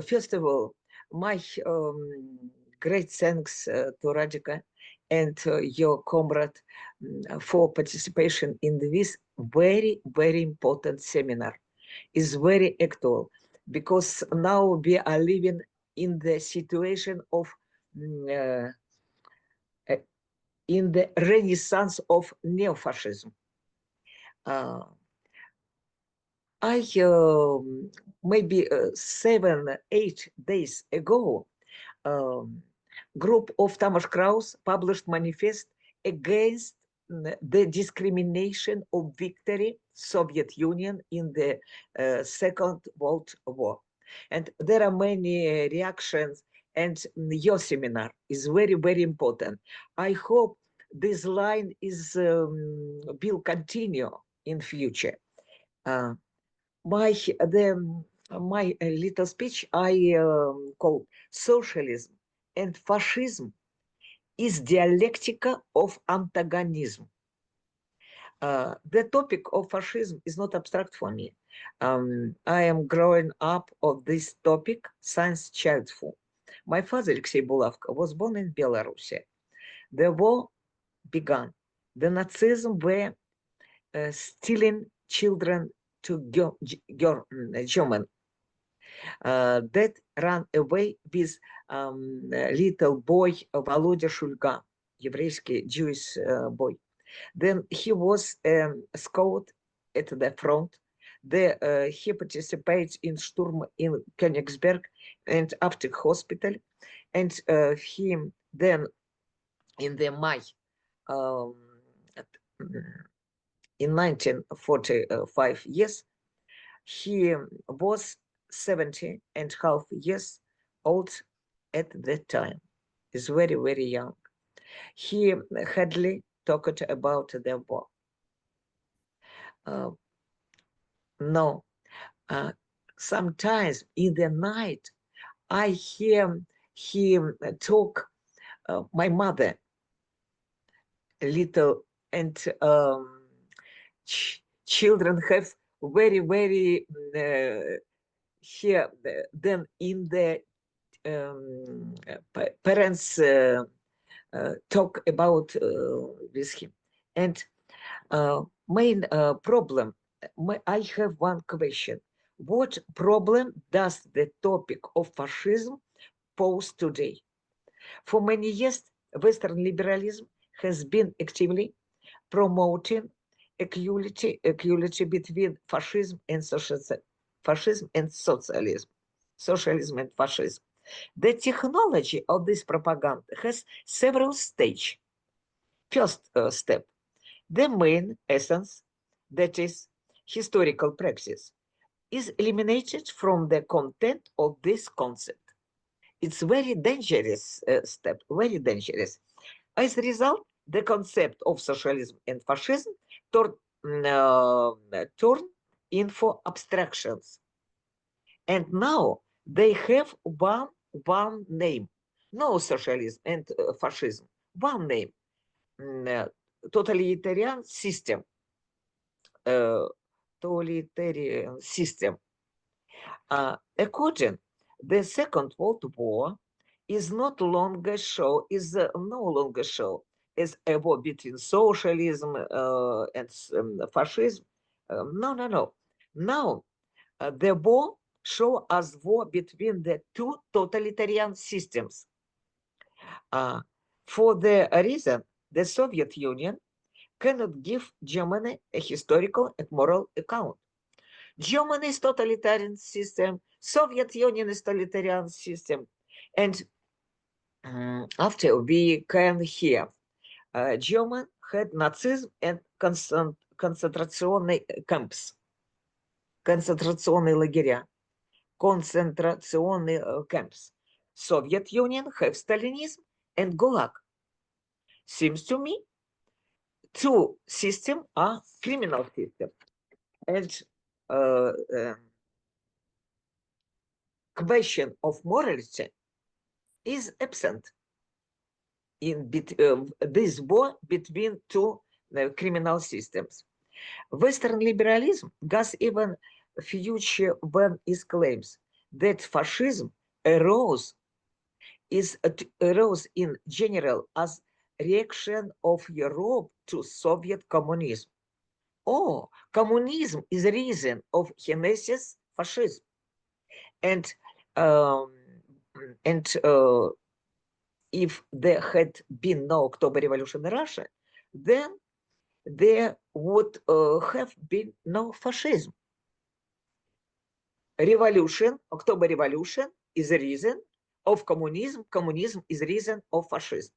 First of all, my great thanks to Radhika and your comrade for participation in this very, very important seminar. Is very actual because now we are living in the situation of in the renaissance of neo-fascism. I maybe 7-8 days ago, group of Tamas Kraus published manifest against the discrimination of victory Soviet Union in the Second World War. And there are many reactions, and your seminar is very, very important. I hope this line is will continue in future. My little speech I call socialism and fascism is dialectica of antagonism. The topic of fascism is not abstract for me. I am growing up of this topic since childhood. My father, Alexei Bulavka, was born in Belarus. The war began. The Nazism were stealing children to German that ran away with little boy Volodya Shulga, еврейский Jewish boy. Then he was scout at the front. He participates in Sturm in Königsberg and after hospital. And he then in the May in 1945 years, he was 70.5 years old at that time. Is very, very young. He hardly talked about the war. No, sometimes in the night, I hear him talk, my mother, little, and children have very, very here, then in the parents talk about with him. And main problem, I have one question. What problem does the topic of fascism pose today? For many years, Western liberalism has been actively promoting equality between fascism and socialism, socialism and fascism. The technology of this propaganda has several stages. First step, the main essence, that is historical praxis, is eliminated from the content of this concept. It's very dangerous step, very dangerous. As a result, the concept of socialism and fascism turn into abstractions. And now they have one name. No socialism and fascism, one name. Totalitarian system. Totalitarian system. According the Second World War is no longer show as a war between socialism and fascism. No. Now the war show as war between the two totalitarian systems. For the reason the Soviet Union cannot give Germany a historical and moral account. Germany is totalitarian system, Soviet Union is totalitarian system, and after we can hear German had Nazism and концентрационные camps, концентрационные лагеря, концентрационные camps. Soviet Union have Stalinism and Gulag. Seems to me, two systems are criminal systems, and question of morality is absent in this war between two criminal systems. Western liberalism has even future when it claims that fascism arose arose in general as reaction of Europe to Soviet communism. Oh, communism is the reason of genesis fascism. And um, and if there had been no October Revolution in Russia, then there would have been no fascism. Revolution, October Revolution is the reason of communism. Communism is the reason of fascism.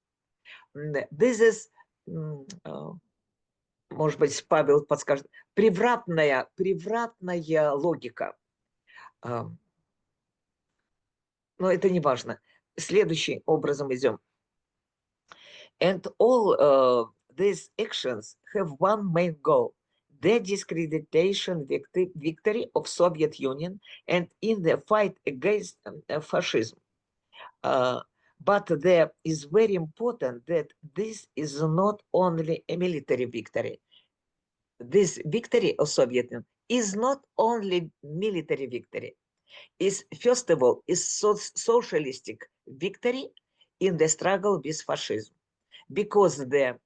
This is, может быть, Павел подскажет, превратная логика. Но это не важно. Следующим образом идем. And all these actions have one main goal: the discreditation victory of Soviet Union and in the fight against fascism. But there is very important that this is not only a military victory. This victory of Soviet Union is not only military victory. It's, first of all, is socialistic victory in the struggle with fascism. Because in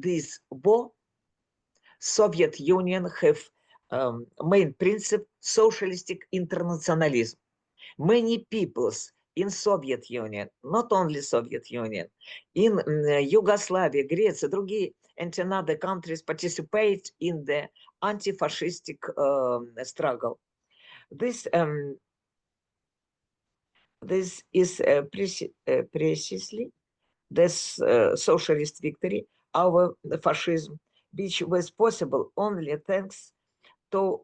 this war, Soviet Union have main principle socialistic internationalism. Many peoples in Soviet Union, not only Soviet Union, in Yugoslavia, Greece, другие and other countries participate in the anti-fascistic struggle. This is precisely this socialist victory over fascism, which was possible only thanks to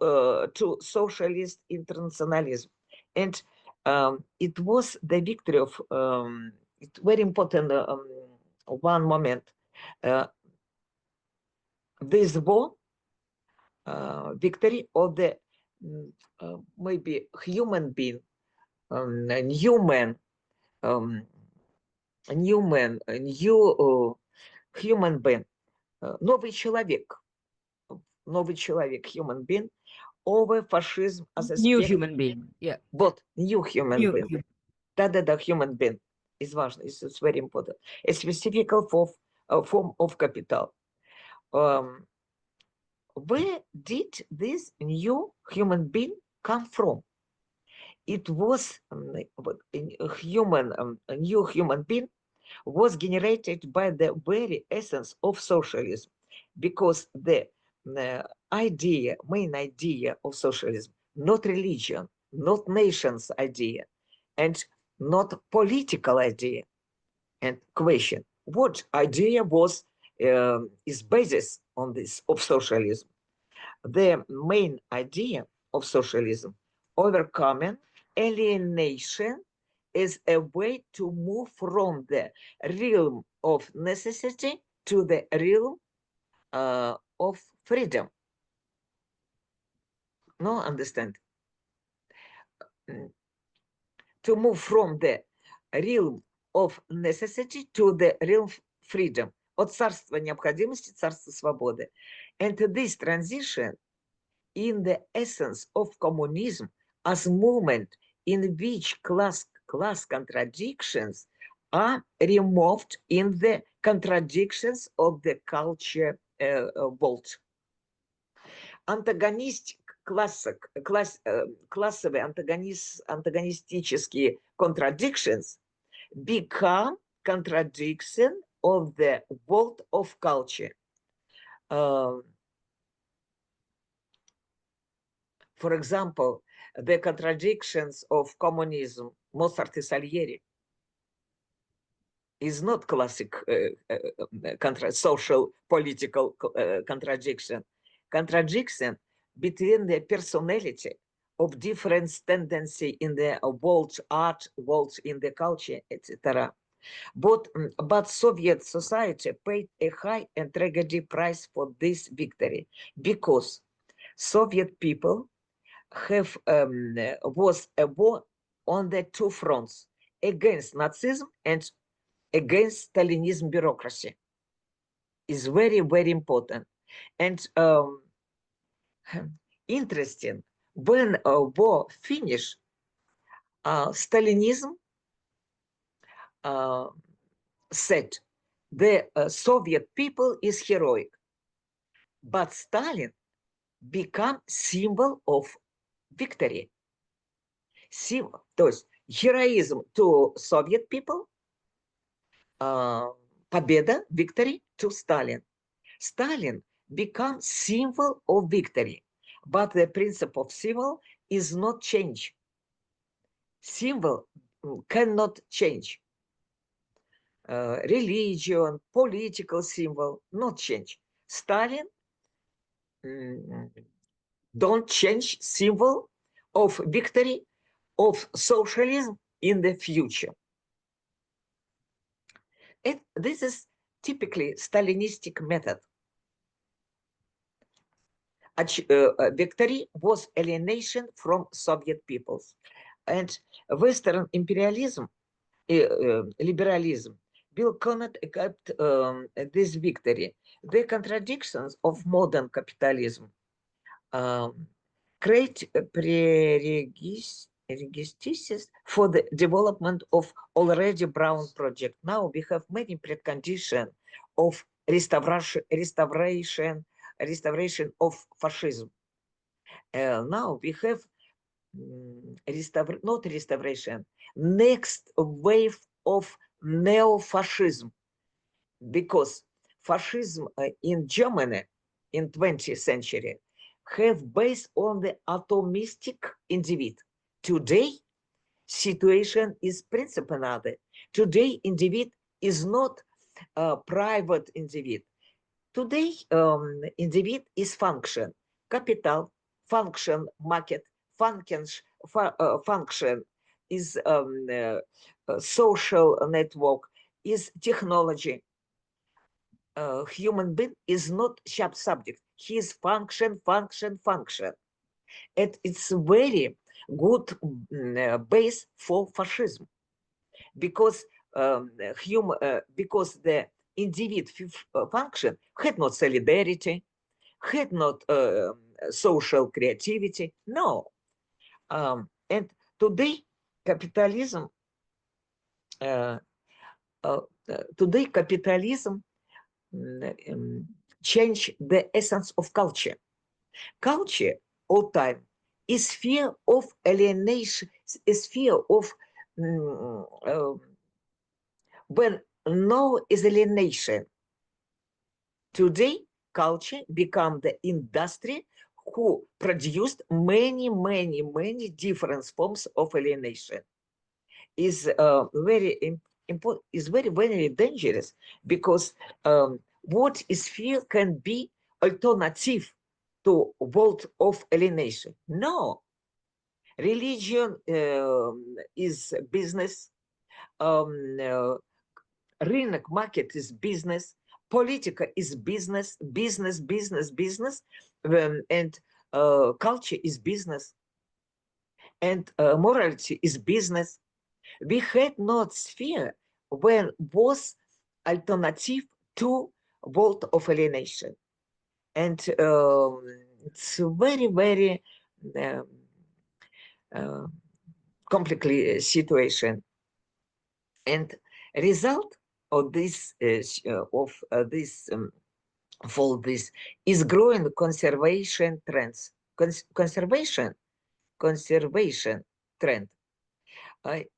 socialist internationalism. And it was the victory of, it's very important, one moment, this war, victory of the maybe human being, new man, new human being, новый человек, human being, over fascism as a new human being. Yeah. What? New human being. Да, human being is важно. It's very important. A specific form of capital. Where did this new human being come from? It was a new human being was generated by the very essence of socialism, because the main idea of socialism, not religion, not nation's idea, and not political idea. And question: what idea was is basis on this of socialism? The main idea of socialism, overcoming alienation, is a way to move from the realm of necessity to the realm of freedom. No, understand? To move from the realm of necessity to the realm of freedom. От царства необходимости, царства свободы. And this transition in the essence of communism as movement in which class contradictions are removed in the contradictions of the culture world. Классовые антагонистические contradictions become contradiction of the world of culture. For example, the contradictions of communism, Mozart and Salieri, is not classic social political contradiction. Contradiction between the personality of different tendency in the world art, world in the culture, etc. But Soviet society paid a high and tragic price for this victory, because Soviet people was a war on the two fronts, against Nazism and against Stalinism bureaucracy. Is very, very important. And interesting, when war finished, Stalinism said the Soviet people is heroic, but Stalin become symbol of victory. То есть heroism to Soviet people, победа, victory to Stalin. Stalin become symbol of victory, but the principle of symbol is not change. Symbol cannot change. Religion, political symbol, not change. Stalin don't change symbol of victory of socialism in the future. This is typically Stalinistic method. Victory was alienation from Soviet peoples. And Western imperialism, liberalism, will cannot accept this victory. The contradictions of modern capitalism create prerequisites for the development of already brown project. Now we have many preconditions of restoration of fascism. Now we have not restoration, next wave of neo-fascism, because fascism in Germany in 20th century have based on the atomistic individual. Today, situation is principle another. Today, individual is not a private individual. Today, individual is function, capital, function, market, function is social network, is technology. Human being is not subject. He is function. And it's very good base for fascism, because because the individual function had not solidarity, had not social creativity. No. And today capitalism change the essence of culture. Culture all time is fear of alienation, is fear of when no is alienation. Today, culture become the industry who produced many different forms of alienation. Is very important, is very dangerous, because what is fear can be alternative to world of alienation. No, religion is business, рынок market is business, politica is business, and culture is business, and morality is business. We had not sphere when was alternative to world of alienation. And it's very complicated situation. And result of this for this is growing conservation trends. Conservation trend.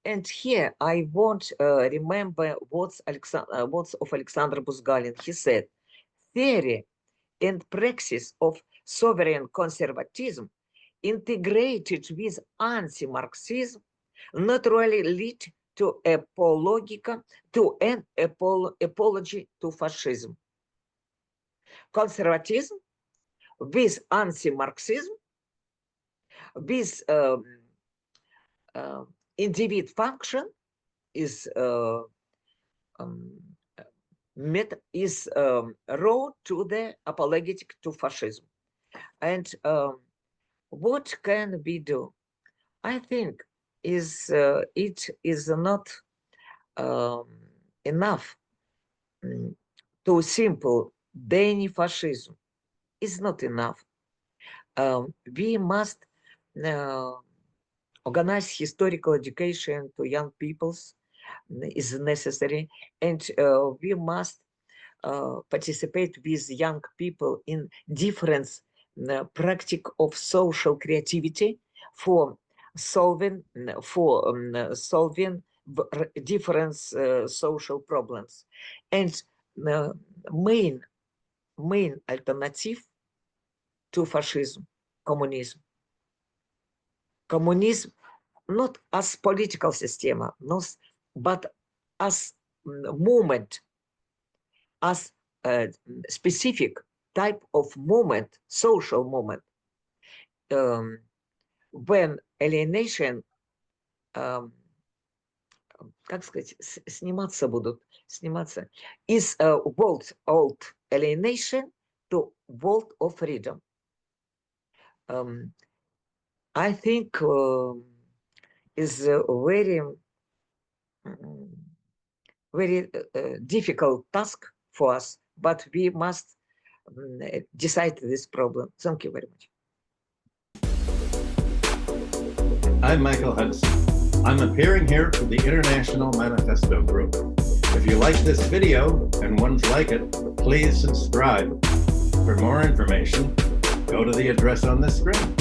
And here I want remember words of Alexander Buzgalin. He said, theory and praxis of sovereign conservatism integrated with anti-Marxism naturally lead to an apology to fascism. Conservatism with anti-Marxism, with individual function is road to the apologetic to fascism. And what can we do? I think it is not enough to simple daily fascism. It's not enough. We must organize historical education to young peoples is necessary, and we must participate with young people in different practice of social creativity for solving different social problems. And main alternative to fascism, communism. Communism not as political system, but as movement, as a specific type of movement, social movement, when alienation, как сказать, сниматься is a world old alienation to world of freedom. I think is a very difficult task for us, but we must decide this problem. Thank you very much. I'm Michael Hudson. I'm appearing here for the International Manifesto Group. If you like this video and ones like it, please subscribe. For more information, go to the address on the screen.